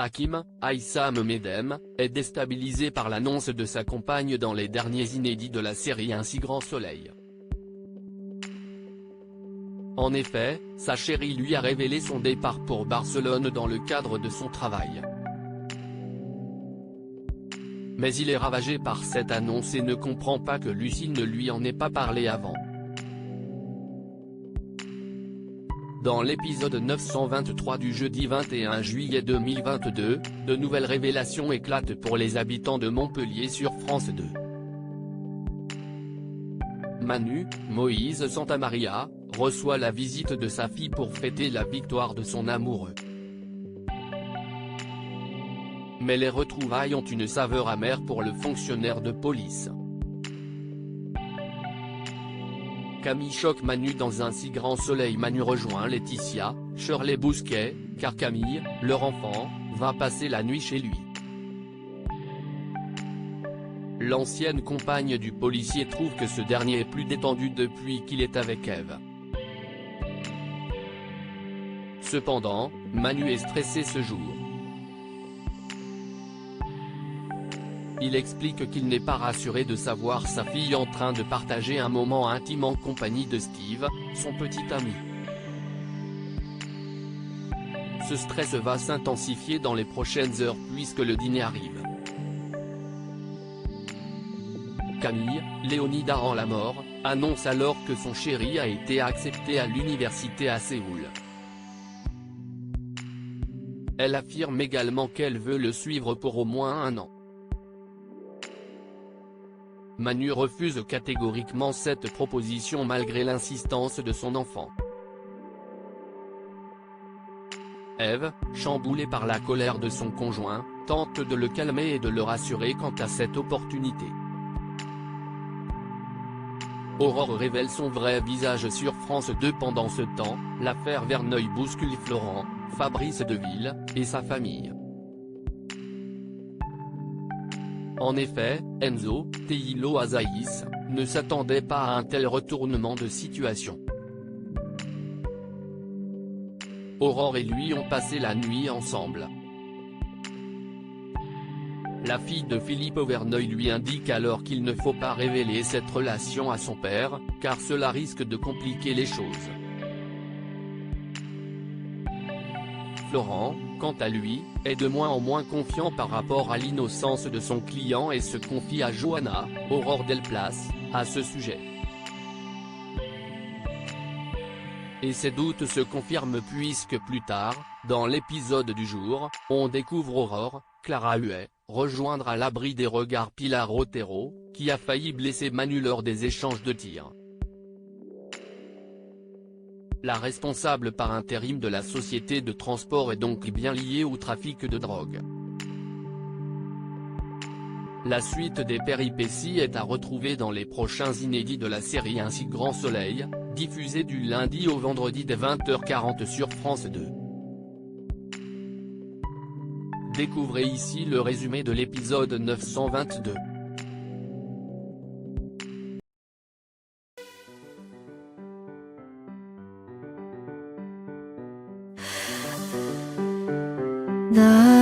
Hakim, Aïssam Medem, est déstabilisé par l'annonce de sa compagne dans les derniers inédits de la série Un si grand soleil. En effet, sa chérie lui a révélé son départ pour Barcelone dans le cadre de son travail. Mais il est ravagé par cette annonce et ne comprend pas que Lucie ne lui en ait pas parlé avant. Dans l'épisode 923 du jeudi 21 juillet 2022, de nouvelles révélations éclatent pour les habitants de Montpellier sur France 2. Manu, Moïse Santamaria, reçoit la visite de sa fille pour fêter la victoire de son amoureux. Mais les retrouvailles ont une saveur amère pour le fonctionnaire de police. Camille choque Manu dans Un si grand soleil. Manu rejoint Laetitia, Shirley Bousquet, car Camille, leur enfant, va passer la nuit chez lui. L'ancienne compagne du policier trouve que ce dernier est plus détendu depuis qu'il est avec Ève. Cependant, Manu est stressé ce jour. Il explique qu'il n'est pas rassuré de savoir sa fille en train de partager un moment intime en compagnie de Steve, son petit ami. Ce stress va s'intensifier dans les prochaines heures puisque le dîner arrive. Camille, Léonida rend la mort, annonce alors que son chéri a été accepté à l'université à Séoul. Elle affirme également qu'elle veut le suivre pour au moins 1 an. Manu refuse catégoriquement cette proposition malgré l'insistance de son enfant. Ève, chamboulée par la colère de son conjoint, tente de le calmer et de le rassurer quant à cette opportunité. Aurore révèle son vrai visage sur France 2. Pendant ce temps, l'affaire Verneuil bouscule Florent, Fabrice Deville, et sa famille. En effet, Enzo, Teilo Azaïs, ne s'attendait pas à un tel retournement de situation. Aurore et lui ont passé la nuit ensemble. La fille de Philippe Verneuil lui indique alors qu'il ne faut pas révéler cette relation à son père, car cela risque de compliquer les choses. Florent, quant à lui, est de moins en moins confiant par rapport à l'innocence de son client et se confie à Johanna, Aurore Delplace, à ce sujet. Et ses doutes se confirment puisque plus tard, dans l'épisode du jour, on découvre Aurore, Clara Huet, rejoindre à l'abri des regards Pilar Otero, qui a failli blesser Manu lors des échanges de tirs. La responsable par intérim de la société de transport est donc bien liée au trafic de drogue. La suite des péripéties est à retrouver dans les prochains inédits de la série Un si grand soleil, diffusée du lundi au vendredi dès 20h40 sur France 2. Découvrez ici le résumé de l'épisode 922. 나